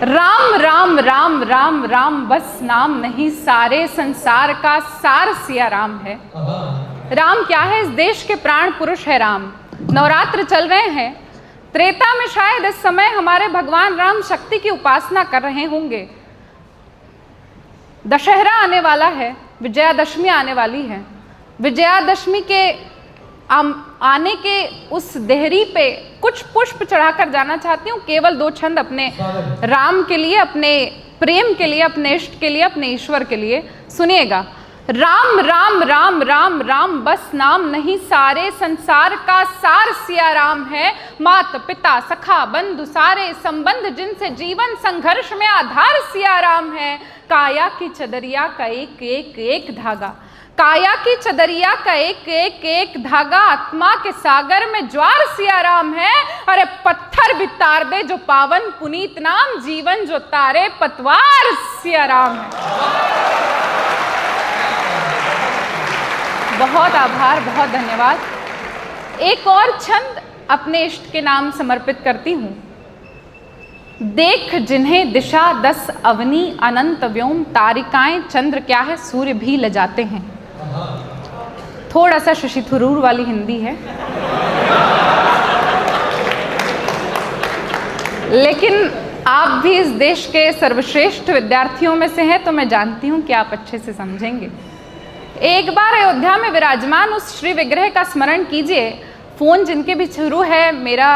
राम राम राम राम राम बस नाम नहीं, सारे संसार का सार सिया राम है। राम क्या है? इस देश के प्राण पुरुष है राम। नवरात्र चल रहे हैं। त्रेता में शायद इस समय हमारे भगवान राम शक्ति की उपासना कर रहे होंगे। दशहरा आने वाला है, विजयादशमी आने वाली है। विजयादशमी के आने के उस देहरी पे कुछ पुष्प चढ़ाकर जाना चाहती हूँ, केवल 2 छंद अपने राम के लिए, अपने प्रेम के लिए, अपने इष्ट के लिए, अपने ईश्वर के लिए। सुनिएगा। राम राम राम राम राम बस नाम नहीं, सारे संसार का सार सिया राम है। मात पिता सखा बंधु सारे संबंध, जिनसे जीवन संघर्ष में आधार सिया राम है। काया की चदरिया का एक एक एक धागा, काया की चदरिया का एक एक एक धागा, आत्मा के सागर में ज्वार सिया राम है। अरे पत्थर भी तार दे जो पावन पुनीत नाम, जीवन जो तारे पतवार सिया राम है। बहुत आभार, बहुत धन्यवाद। एक और छंद अपने इष्ट के नाम समर्पित करती हूँ। देख जिन्हें दिशा 10 अवनी अनंत व्योम, तारिकाएं चंद्र क्या है सूर्य भी लजाते हैं। थोड़ा सा शशि थरूर वाली हिंदी है, लेकिन आप भी इस देश के सर्वश्रेष्ठ विद्यार्थियों में से हैं, तो मैं जानती हूँ कि आप अच्छे से समझेंगे। एक बार अयोध्या में विराजमान उस श्री विग्रह का स्मरण कीजिए। फ़ोन जिनके भी शुरू है, मेरा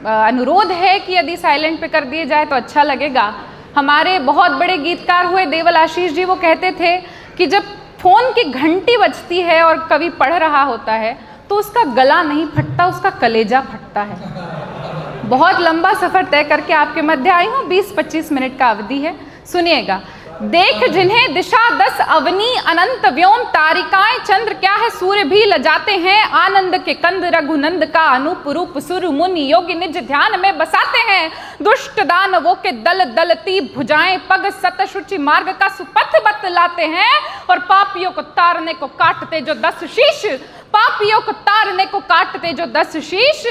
अनुरोध है कि यदि साइलेंट पे कर दिए जाए तो अच्छा लगेगा। हमारे बहुत बड़े गीतकार हुए देवल आशीष जी, वो कहते थे कि जब फ़ोन की घंटी बजती है और कवि पढ़ रहा होता है तो उसका गला नहीं फटता, उसका कलेजा फटता है। बहुत लंबा सफ़र तय करके आपके मध्य आई हूँ। 20-25 मिनट का अवधि है, सुनिएगा। देख जिन्हें दिशा 10 अवनी अनंत व्योम, तारिकाएं चंद्र क्या है सूर्य भी लजाते हैं। आनंद के कंद रघुनंद का अनूप रूप, सुर मुनि योगी निज ध्यान में बसाते हैं। दुष्ट दानवों के दल दलती भुजाएं, पग सत शुचि मार्ग का सुपथ बतलाते हैं। और पापियों को तारने को काटते जो 10 शीश, पापियों को तारने को काटते जो 10 शीश,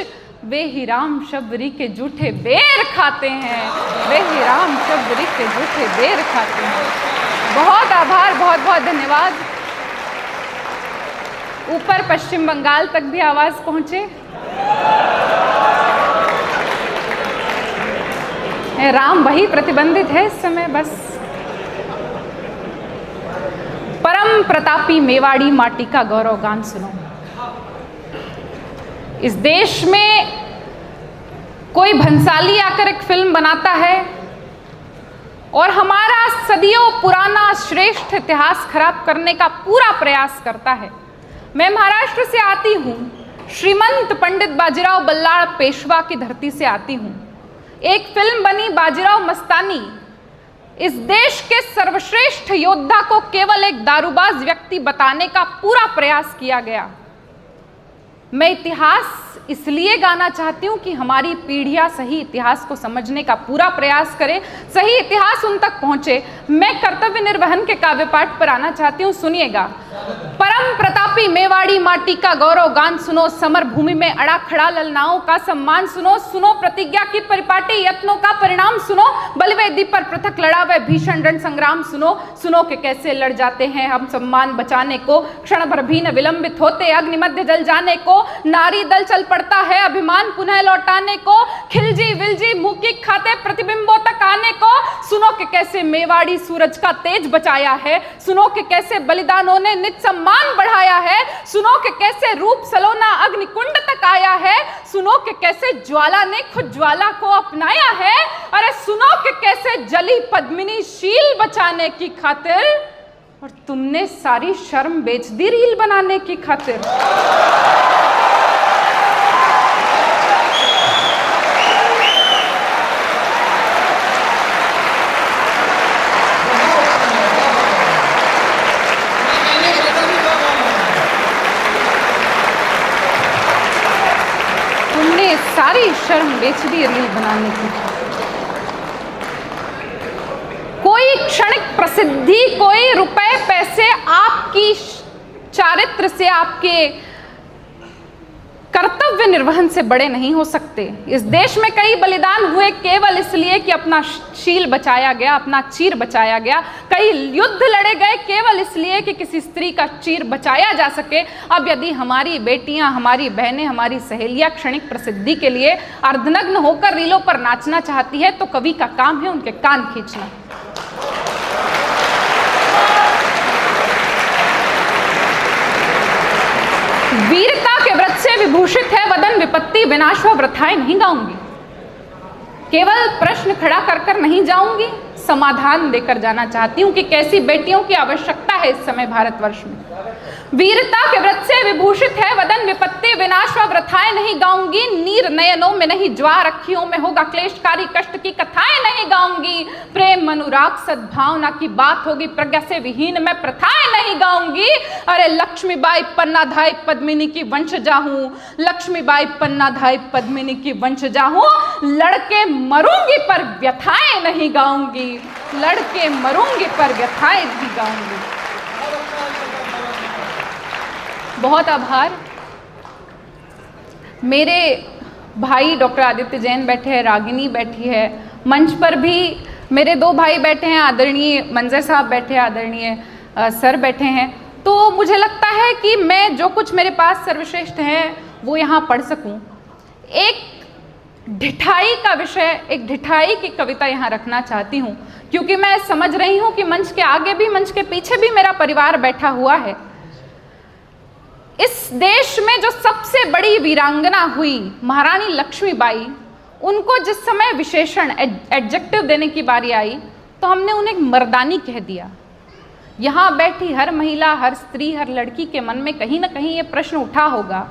वे ही राम शबरी के जूठे बेर खाते हैं। वे ही राम शबरी के जूठे बेर खाते हैं। बहुत आभार, बहुत बहुत धन्यवाद। ऊपर पश्चिम बंगाल तक भी आवाज पहुंचे। राम वही प्रतिबंधित है इस समय बस। परम प्रतापी मेवाड़ी माटी का गौरव गान सुनो। इस देश में कोई भंसाली आकर एक फिल्म बनाता है और हमारा सदियों पुराना श्रेष्ठ इतिहास खराब करने का पूरा प्रयास करता है। मैं महाराष्ट्र से आती हूँ, श्रीमंत पंडित बाजीराव बल्लाळ पेशवा की धरती से आती हूँ। एक फिल्म बनी बाजीराव मस्तानी। इस देश के सर्वश्रेष्ठ योद्धा को केवल एक दारूबाज व्यक्ति बताने का पूरा प्रयास किया गया। मैं इतिहास इसलिए गाना चाहती हूँ कि हमारी पीढ़ियाँ सही इतिहास को समझने का पूरा प्रयास करें, सही इतिहास उन तक पहुँचे। मैं कर्तव्य निर्वहन के काव्य पाठ पर आना चाहती हूँ, सुनिएगा। परम प्रतापी मेवाड़ी माटी का गौरव गान सुनो, समर भूमि में अड़ा खड़ा ललनाओं का सम्मान सुनो। सुनो प्रतिज्ञा की परिपाटी यत्नों का परिणाम सुनो, बलवेदी पर पृथक लड़ा वह भीषण रण संग्राम सुनो। सुनो के कैसे लड़ जाते हैं हम सम्मान बचाने को, क्षण भर भी न विलंबित होते अग्नि मध्य जल जाने को। नारी दल चल पड़ता है अभिमान पुनः लौटाने को, खिलजी विलजी मुंह की खाते प्रतिबिंबों तक आने को। सुनो के कैसे मेवाड़ी सूरज का तेज बचाया है, सुनो के कैसे बलिदानों ने निज सम्मान बढ़ाया है। सुनो के कैसे रूप सलोना अग्निकुंड तक आया है, सुनो के कैसे ज्वाला ने खुद ज्वाला को अपनाया है। अरे सुनो के कैसे जली पद्मिनी शील बचाने की खातिर, और तुमने सारी शर्म बेच दी रील बनाने की खातिर। तुमने सारी शर्म बेच दी रील बनाने की। कोई क्षणिक प्रसिद्धि, कोई रुपए पैसे आपकी चारित्र से, आपके कर्तव्य निर्वहन से बड़े नहीं हो सकते। इस देश में कई बलिदान हुए केवल इसलिए कि अपना शील बचाया गया, अपना चीर बचाया गया। कई युद्ध लड़े गए केवल इसलिए कि किसी स्त्री का चीर बचाया जा सके। अब यदि हमारी बेटियां, हमारी बहनें, हमारी सहेलियां क्षणिक प्रसिद्धि के लिए अर्धनग्न होकर रीलों पर नाचना चाहती है तो कवि का काम है उनके कान खींचना। वीरता के व्रत से विभूषित है वदन, विपत्ति विनाश व वृथाएं नहीं गाऊंगी। केवल प्रश्न खड़ा कर नहीं जाऊंगी, समाधान देकर जाना चाहती हूं कि कैसी बेटियों की आवश्यकता है इस समय भारतवर्ष में। वीरता के व्रत से विभूषित है वदन, विपत्ति विनाश व वृथाएं नहीं गाऊंगी। नीर नयनों में नहीं ज्वार अखियों में होगा क्लेशकारी कष्ट की कथाएं नहीं गाऊंगी। प्रेम अनुराग सद्भावना की बात होगी, प्रज्ञा से विहीन मैं प्रथाएं नहीं गाऊंगी। अरे लक्ष्मीबाई पन्नाधाय पद्मिनी की वंशजा हूं, लक्ष्मीबाई पन्नाधाय पद्मिनी की वंशजा हूं। लड़के मरूंगी पर व्यथाएं नहीं गाऊंगी, लड़के मरूंगी पर व्यथाएं नहीं गाऊंगी। बहुत आभार। मेरे भाई डॉक्टर आदित्य जैन बैठे हैं, रागिनी बैठी है, मंच पर भी मेरे दो भाई बैठे हैं, आदरणीय मंजर साहब बैठे हैं, आदरणीय सर बैठे हैं। तो मुझे लगता है कि मैं जो कुछ मेरे पास सर्वश्रेष्ठ है वो यहाँ पढ़ सकूँ। एक ढिठाई का विषय, एक ढिठाई की कविता यहाँ रखना चाहती हूँ, क्योंकि मैं समझ रही हूँ कि मंच के आगे भी, मंच के पीछे भी मेरा परिवार बैठा हुआ है। इस देश में जो सबसे बड़ी वीरांगना हुई महारानी लक्ष्मीबाई, उनको जिस समय विशेषण एडजेक्टिव देने की बारी आई तो हमने उन्हें मर्दानी कह दिया। यहाँ बैठी हर महिला, हर स्त्री, हर लड़की के मन में कहीं ना कहीं ये प्रश्न उठा होगा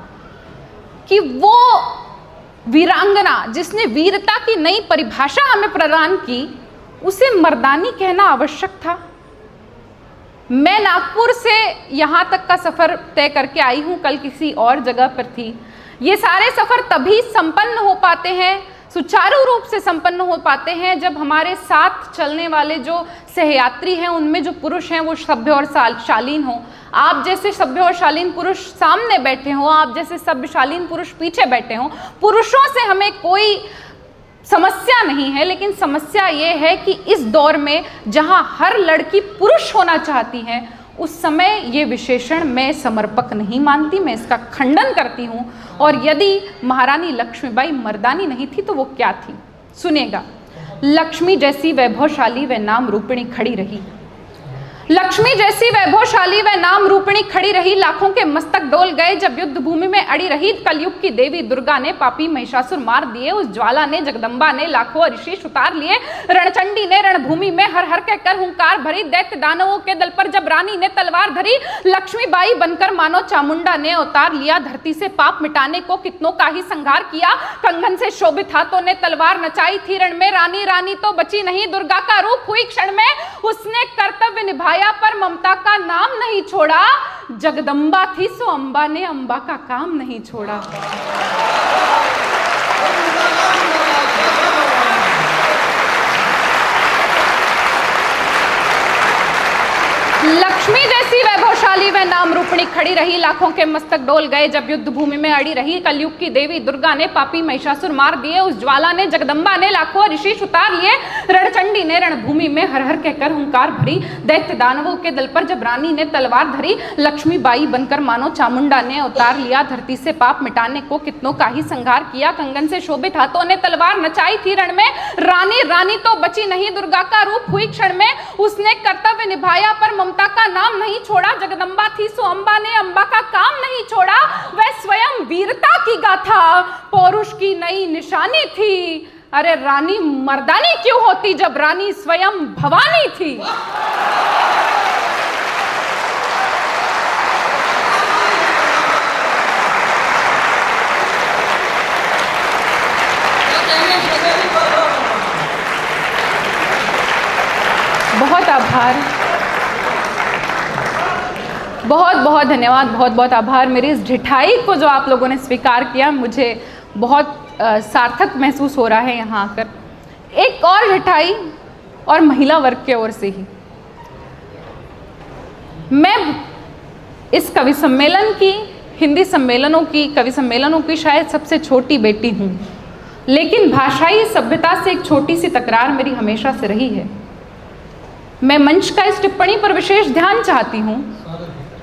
कि वो वीरांगना जिसने वीरता की नई परिभाषा हमें प्रदान की, उसे मर्दानी कहना आवश्यक था। मैं नागपुर से यहाँ तक का सफ़र तय करके आई हूँ, कल किसी और जगह पर थी। ये सारे सफ़र तभी संपन्न हो पाते हैं, सुचारू रूप से संपन्न हो पाते हैं, जब हमारे साथ चलने वाले जो सहयात्री हैं उनमें जो पुरुष हैं वो सभ्य और शालीन हों। आप जैसे सभ्य और शालीन पुरुष सामने बैठे हों, आप जैसे सभ्य शालीन पुरुष पीछे बैठे हों। पुरुषों से हमें कोई समस्या नहीं है, लेकिन समस्या ये है कि इस दौर में जहां हर लड़की पुरुष होना चाहती है, उस समय ये विशेषण मैं समर्पक नहीं मानती, मैं इसका खंडन करती हूँ। और यदि महारानी लक्ष्मीबाई मर्दानी नहीं थी तो वो क्या थी? सुनिएगा। लक्ष्मी जैसी वैभवशाली व नाम रूपिणी खड़ी रही, लक्ष्मी जैसी वैभवशाली व नाम रूपिणी खड़ी रही, लाखों के मस्तक डोल गए जब युद्ध भूमि में अड़ी रही। कलयुग की देवी दुर्गा ने पापी महिषासुर मार दिए, उस ज्वाला ने जगदम्बा ने लाखों ऋषि उतार लिए। रणचंडी ने रणभूमि में हर हर कहकर हुंकार भरी, दैत्य दानवों के दल पर जब रानी ने तलवार धरी। लक्ष्मीबाई बनकर मानो चामुंडा ने अवतार लिया, धरती से पाप मिटाने को कितनों का ही संहार किया। कंगन से शोभित हाथों ने तलवार नचाई थी रण में, रानी रानी तो बची नहीं, दुर्गा का रूप हुई क्षण में। उसने कर्तव्य निभाया पर ममता का नाम नहीं छोड़ा, जगदम्बा थी सो अंबा ने अंबा का काम नहीं छोड़ा। लक्ष्मी जैसी वैभवशाली व नाम रूपिणी खड़ी रही, लाखों के मस्तक डोल गए जब युद्ध भूमि में अड़ी रही। कलयुग की देवी दुर्गा ने पापी महिषासुर मार दिए, उस ज्वाला ने जगदम्बा ने लाखों ऋषि उतार लिए। रणचंडी ने रणभूमि में हर हर कहकर हुंकार भरी, दैत्य दानवों के दल पर जब रानी ने तलवार धरी। लक्ष्मीबाई बनकर मानो चामुंडा ने अवतार लिया, धरती से पाप मिटाने को कितनों का ही संहार किया। कंगन से शोभित हाथों ने तलवार नचाई थी रण में, रानी रानी तो बची नहीं, दुर्गा का रूप हुई क्षण में। उसने कर्तव्य निभाया पर ममता का नाम नहीं छोड़ा, जगदम्बा थी सो अंबा ने अंबा का काम नहीं छोड़ा। वह स्वयं वीरता की गाथा, पौरुष की नई निशानी थी। अरे रानी मर्दानी क्यों होती जब रानी स्वयं भवानी थी? बहुत आभार, बहुत बहुत धन्यवाद, बहुत बहुत आभार। मेरी इस ढिठाई को जो आप लोगों ने स्वीकार किया, मुझे बहुत सार्थक महसूस हो रहा है यहाँ आकर। एक और ढिठाई, और महिला वर्ग की ओर से ही मैं इस कवि सम्मेलन की हिंदी सम्मेलनों की, कवि सम्मेलनों की शायद सबसे छोटी बेटी हूँ, लेकिन भाषाई सभ्यता से एक छोटी सी तकरार मेरी हमेशा से रही है। मैं मंच का इस टिप्पणी पर विशेष ध्यान चाहती हूँ।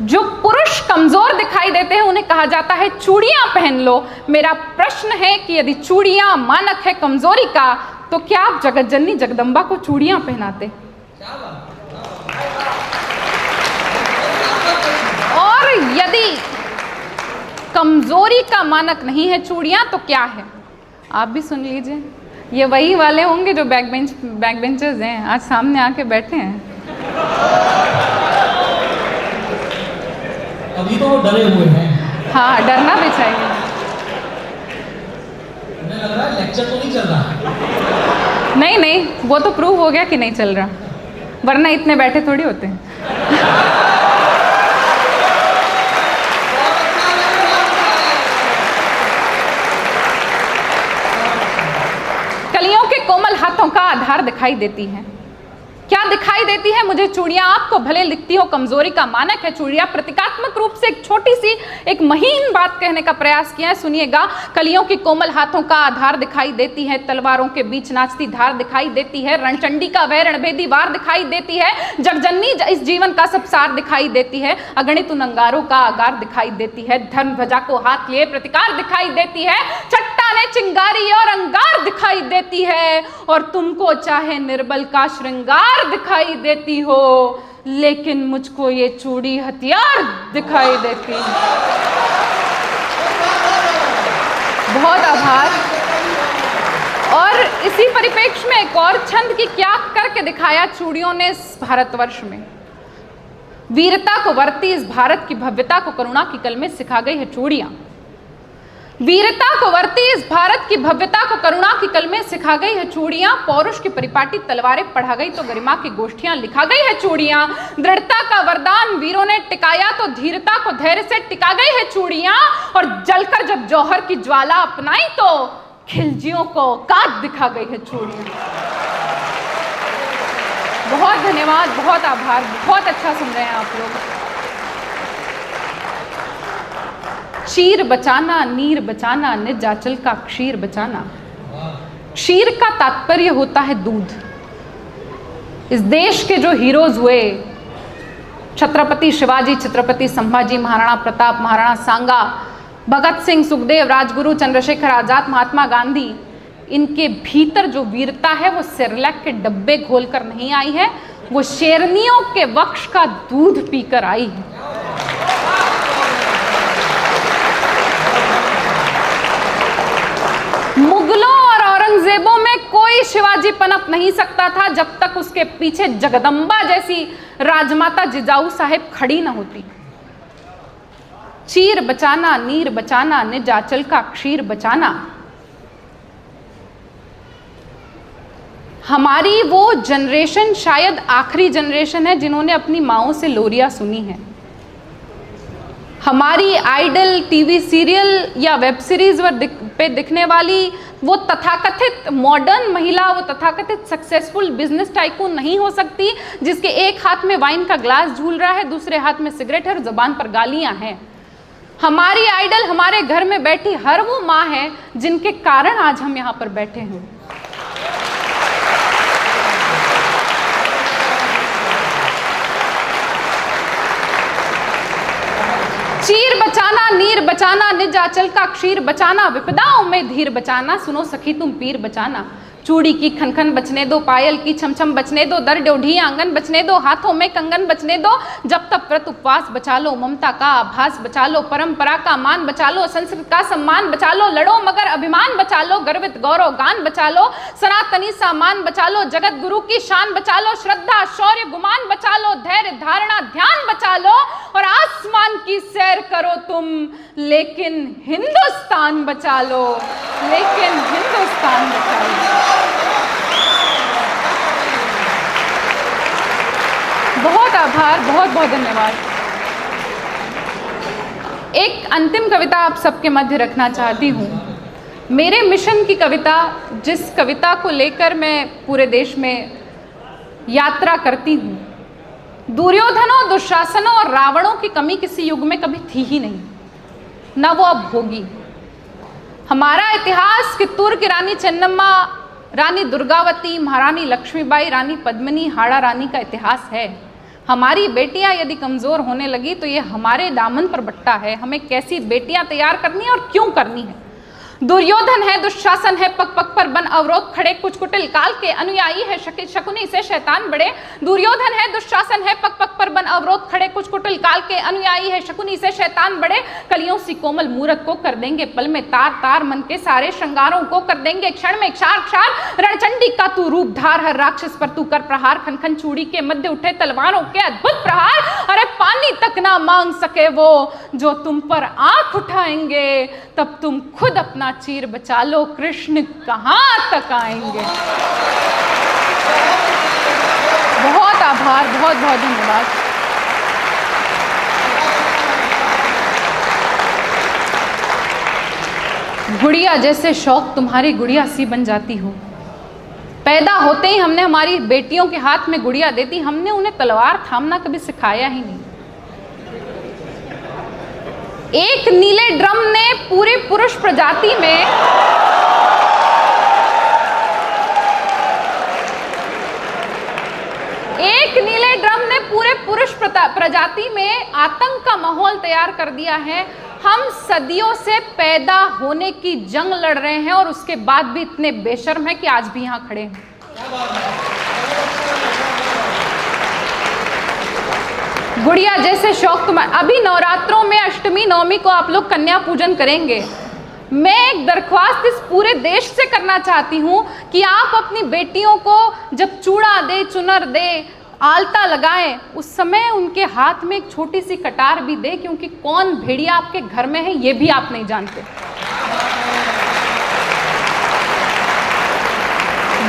जो पुरुष कमजोर दिखाई देते हैं उन्हें कहा जाता है चूड़ियां पहन लो। मेरा प्रश्न है कि यदि चूड़ियां मानक है कमजोरी का, तो क्या आप जगत जननी जगदम्बा को चूड़ियां पहनाते? और यदि कमजोरी का मानक नहीं है चूड़ियां, तो क्या है? आप भी सुन लीजिए। ये वही वाले होंगे जो बैक बेंचर्स हैं, आज सामने आके बैठे हैं। अभी तो वो डरे हुए हैं। हाँ, डरना भी चाहिए। मुझे लग रहा है लेक्चर तो नहीं चल रहा। नहीं, वो तो प्रूव हो गया कि नहीं चल रहा, वरना इतने बैठे थोड़ी होते हैं। कलियों के कोमल हाथों का आधार दिखाई देती है। क्या दिखाई देती है मुझे? चूड़ियां। आपको भले लिखती हो कमजोरी का मानक है चूड़ियां। प्रतीकात्मक रूप से एक छोटी सी, एक महीन बात कहने का प्रयास किया है, सुनिएगा। कलियों की कोमल हाथों का आधार दिखाई देती है, तलवारों के बीच नाचती धार दिखाई देती है, रणचंडी का वह रणभेदी वार दिखाई देती है, जगजननी इस जीवन का सब सार दिखाई देती है, अगणित उन अंगारों का आगार दिखाई देती है, धर्म ध्वजा को हाथ लिए प्रतिकार दिखाई देती है, चट्टाने चिंगारी और अंगार दिखाई देती है, और तुमको चाहे निर्बल का श्रृंगार दिखाई देती हो, लेकिन मुझको ये चूड़ी हथियार दिखाई देती है। बहुत आभार। और इसी परिप्रेक्ष्य में एक और छंद की क्या करके दिखाया चूड़ियों ने इस भारतवर्ष में। वीरता को वर्ती इस भारत की भव्यता को करुणा की कल में सिखा गई है चूड़ियां। वीरता को वर्ती इस भारत की भव्यता को करुणा की कल में सिखा गई है चूड़ियां। पौरुष की परिपाटी तलवारें पढ़ा गई तो गरिमा की गोष्ठियां लिखा गई है चूड़ियां। दृढ़ता का वरदान वीरों ने टिकाया तो धीरता को धैर्य से टिका गई है चूड़ियां। और जलकर जब जौहर की ज्वाला अपनाई तो खिलजियों को औकात दिखा गई है चूड़ियां। बहुत धन्यवाद, बहुत आभार, बहुत अच्छा सुन रहे हैं आप लोग। क्षीर बचाना, नीर बचाना, निज आंचल का क्षीर बचाना। क्षीर का तात्पर्य होता है दूध। इस देश के जो हीरोज हुए, छत्रपति शिवाजी, छत्रपति संभाजी, महाराणा प्रताप, महाराणा सांगा, भगत सिंह, सुखदेव, राजगुरु, चंद्रशेखर आजाद, महात्मा गांधी, इनके भीतर जो वीरता है वो सेरेलैक के डब्बे घोलकर नहीं आई है, वो शेरनियों के वक्ष का दूध पीकर आई है। मुगलों और औरंगजेबों में कोई शिवाजी पनप नहीं सकता था जब तक उसके पीछे जगदम्बा जैसी राजमाता जिजाऊ साहेब खड़ी न होती। चीर बचाना, नीर बचाना, निज आंचल का क्षीर बचाना। हमारी वो जनरेशन शायद आखिरी जनरेशन है जिन्होंने अपनी माओं से लोरियां सुनी है। हमारी आइडल टीवी सीरियल या वेब सीरीज पे दिखने वाली वो तथाकथित मॉडर्न महिला, वो तथाकथित सक्सेसफुल बिजनेस टाइकून नहीं हो सकती जिसके एक हाथ में वाइन का ग्लास झूल रहा है, दूसरे हाथ में सिगरेट है और जुबान पर गालियां हैं। हमारी आइडल हमारे घर में बैठी हर वो माँ है जिनके कारण आज हम यहाँ पर बैठे हैं। चीर बचाना, नीर बचाना, निज आंचल का क्षीर बचाना, विपदाओं में धीर बचाना, सुनो सखी तुम पीर बचाना। चूड़ी की खनखन बचने दो, पायल की छमछम बचने दो, दर ड्योढ़ी आंगन बचने दो, हाथों में कंगन बचने दो, जब तक व्रत उपवास बचा लो, ममता का आभास बचा लो, परंपरा का मान बचा लो, संस्कृत का सम्मान बचा लो, लड़ो मगर अभिमान बचा लो, गर्वित गौरव गान बचा लो, सनातनी सामान बचा लो, जगत गुरु की शान बचा लो, श्रद्धा शौर्य गुमान बचा लो, धैर्य धारणा ध्यान बचा लो, और आसमान की सैर करो तुम, लेकिन हिंदुस्तान बचा लो, लेकिन हिंदुस्तान बचा लो। बहुत आभार, बहुत बहुत धन्यवाद। एक अंतिम कविता आप सबके मध्य रखना चाहती हूँ। मेरे मिशन की कविता, जिस कविता को लेकर मैं पूरे देश में यात्रा करती हूँ, दुर्योधनों, दुशासनों और रावणों की कमी किसी युग में कभी थी ही नहीं। ना वो अब होगी। हमारा इतिहास कित्तूर की रानी चेन्नम्मा, रानी दुर्गावती, महारानी लक्ष्मीबाई, रानी पद्मिनी, हाड़ा रानी का इतिहास है। हमारी बेटियां यदि कमज़ोर होने लगी तो ये हमारे दामन पर बट्टा है, हमें कैसी बेटियां तैयार करनी है और क्यों करनी है। दुर्योधन है, दुशासन है, पग पग पर बन अवरोध खड़े, कुछ कुटिल काल के अनुयायी है, शकुनी से शैतान बड़े। दुर्योधन है, दुशासन है, पग पग पर बन अवरोध खड़े, कुछ कुटिल काल के अनुयायी है, शकुनी से शैतान बड़े। कलियों सी कोमल मूरत को कर देंगे पल में तार तार, मन के सारे श्रृंगारों को कर देंगे क्षण में क्षार क्षार। रणचंडी का तू रूप धार, हर राक्षस पर तू कर प्रहार, खन खन चूड़ी के मध्य उठे तलवारों के अद्भुत प्रहार। अरे पानी तक ना मांग सके वो जो तुम पर आंख उठाएंगे, तब तुम खुद अपना चीर बचा लो, कृष्ण कहां तक आएंगे। बहुत आभार, बहुत बहुत धन्यवाद। गुड़िया जैसे शौक तुम्हारी गुड़िया सी बन जाती हो। पैदा होते ही हमने हमारी बेटियों के हाथ में गुड़िया दे दी, हमने उन्हें तलवार थामना कभी सिखाया ही नहीं। एक नीले ड्रम ने पूरे पुरुष प्रजाति में प्रजाति में आतंक का माहौल तैयार कर दिया है। हम सदियों से पैदा होने की जंग लड़ रहे हैं और उसके बाद भी इतने बेशर्म हैं कि आज भी यहां खड़े हैं। गुड़िया जैसे शौक तुम्हारे। अभी नवरात्रों में अष्टमी नवमी को आप लोग कन्या पूजन करेंगे। मैं एक दरख्वास्त इस पूरे देश से करना चाहती हूँ कि आप अपनी बेटियों को जब चूड़ा दे, चुनर दे, आलता लगाएं, उस समय उनके हाथ में एक छोटी सी कटार भी दे, क्योंकि कौन भेड़िया आपके घर में है ये भी आप नहीं जानते।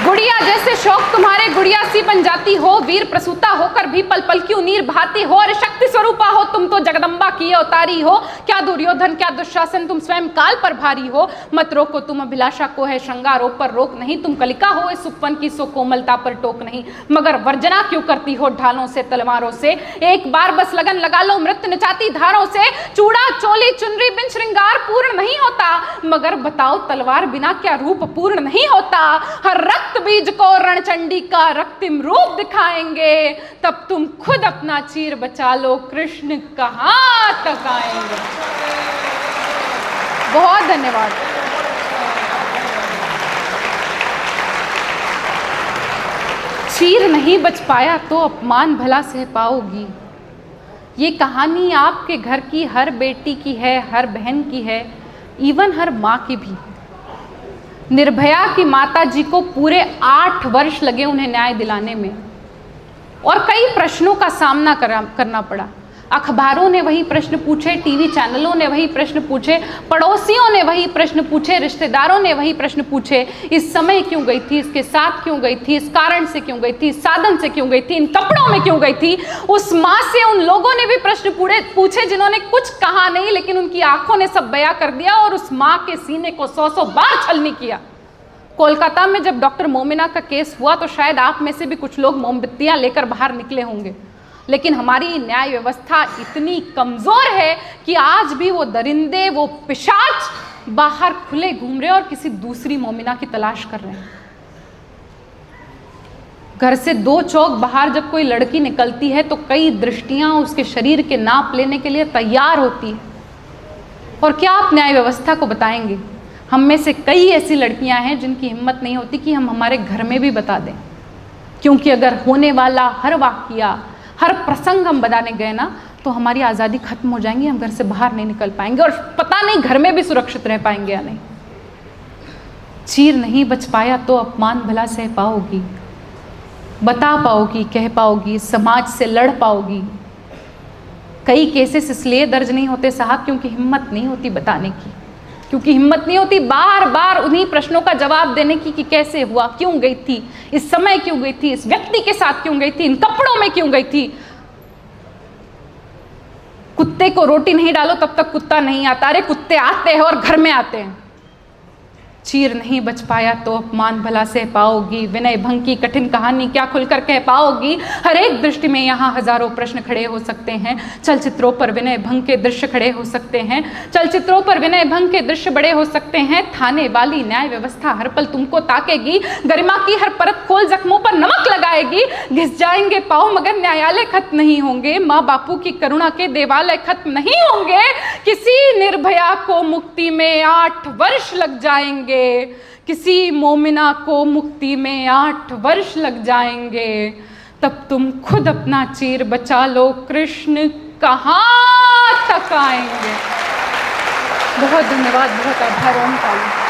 गुड़िया जैसे शौक तुम्हारे गुड़िया सी बन जाती हो, वीर प्रसूता होकर भी पल पल की उनीर भाती हो। अरे शक्ति स्वरूपा हो तुम तो जगदम्बा की अवतारी हो। क्या दुर्योधन क्या दुशासन, तुम स्वयं काल पर भारी हो। मत रोको तुम अभिलाषा को है श्रृंगारों पर रोक नहीं। तुम कलिका हो इस उपवन की सो कोमलता पर टोक नहीं। मगर वर्जना क्यों करती हो ढालों से तलवारों से। एक बार बस लगन लगा लो मृत्यु नचाती धारों से। चूड़ा चोली चुनरी बिन श्रृंगार पूर्ण नहीं होता, मगर बताओ तलवार बिना क्या रूप पूर्ण नहीं होता। हर रक्त बीज को रणचंडी का रक्तिम रूप दिखाएंगे, तब तुम खुद अपना चीर बचा लो, कृष्ण कहां तक आएंगे। बहुत धन्यवाद। चीर नहीं बच पाया तो अपमान भला सह पाओगी। ये कहानी आपके घर की हर बेटी की है, हर बहन की है, इवन हर माँ की भी। निर्भया की माता जी को पूरे 8 वर्ष लगे उन्हें न्याय दिलाने में, और कई प्रश्नों का सामना करना पड़ा। अखबारों ने वही प्रश्न पूछे, टीवी चैनलों ने वही प्रश्न पूछे, पड़ोसियों ने वही प्रश्न पूछे, रिश्तेदारों ने वही प्रश्न पूछे। इस समय क्यों गई थी, इसके साथ क्यों गई थी, इस कारण से क्यों गई थी, इस साधन से क्यों गई थी, इन कपड़ों में क्यों गई थी। उस माँ से उन लोगों ने भी प्रश्न पूछे जिन्होंने कुछ कहा नहीं, लेकिन उनकी आंखों ने सब बयां कर दिया, और उस माँ के सीने को 100 बार छलनी किया। कोलकाता में जब डॉक्टर मोमिना का केस हुआ तो शायद आप में से भी कुछ लोग मोमबत्तियां लेकर बाहर निकले होंगे, लेकिन हमारी न्याय व्यवस्था इतनी कमजोर है कि आज भी वो दरिंदे, वो पिशाच बाहर खुले घूम रहे और किसी दूसरी मोमिना की तलाश कर रहे हैं। घर से 2 चौक बाहर जब कोई लड़की निकलती है तो कई दृष्टियां उसके शरीर के नाप लेने के लिए तैयार होती है। और क्या आप न्याय व्यवस्था को बताएंगे? हम में से कई ऐसी लड़कियां हैं जिनकी हिम्मत नहीं होती कि हम हमारे घर में भी बता दें, क्योंकि अगर होने वाला हर वाकया, हर प्रसंग हम बताने गए ना तो हमारी आज़ादी खत्म हो जाएंगी, हम घर से बाहर नहीं निकल पाएंगे, और पता नहीं घर में भी सुरक्षित रह पाएंगे या नहीं। चीर नहीं बच पाया तो अपमान भला सह पाओगी, बता पाओगी, कह पाओगी, समाज से लड़ पाओगी। कई केसेस इसलिए दर्ज नहीं होते साहब क्योंकि हिम्मत नहीं होती बताने की, क्योंकि हिम्मत नहीं होती बार बार उन्हीं प्रश्नों का जवाब देने की कि कैसे हुआ, क्यों गई थी, इस समय क्यों गई थी, इस व्यक्ति के साथ क्यों गई थी, इन कपड़ों में क्यों गई थी। कुत्ते को रोटी नहीं डालो तब तक कुत्ता नहीं आता। अरे कुत्ते आते हैं और घर में आते हैं। चीर नहीं बच पाया तो अपमान भला सह पाओगी, विनय भंग की कठिन कहानी क्या खुलकर कह पाओगी। हर एक दृष्टि में यहाँ हजारों प्रश्न खड़े हो सकते हैं, चलचित्रों पर विनय भंग के दृश्य खड़े हो सकते हैं, चलचित्रों पर विनय भंग के दृश्य बड़े हो सकते हैं। थाने वाली न्याय व्यवस्था हर पल तुमको ताकेगी, गरिमा की हर परत खोल जख्मों पर नमक लगाएगी। घिस जाएंगे पाँव मगर न्यायालय खत्म नहीं होंगे, माँ बापू की करुणा के देवालय खत्म नहीं होंगे। किसी निर्भया को मुक्ति में 8 वर्ष लग जाएंगे, किसी मोमिना को मुक्ति में 8 वर्ष लग जाएंगे। तब तुम खुद अपना चीर बचा लो, कृष्ण कहाँ तक आएंगे। बहुत धन्यवाद, बहुत आभार। ओम काली।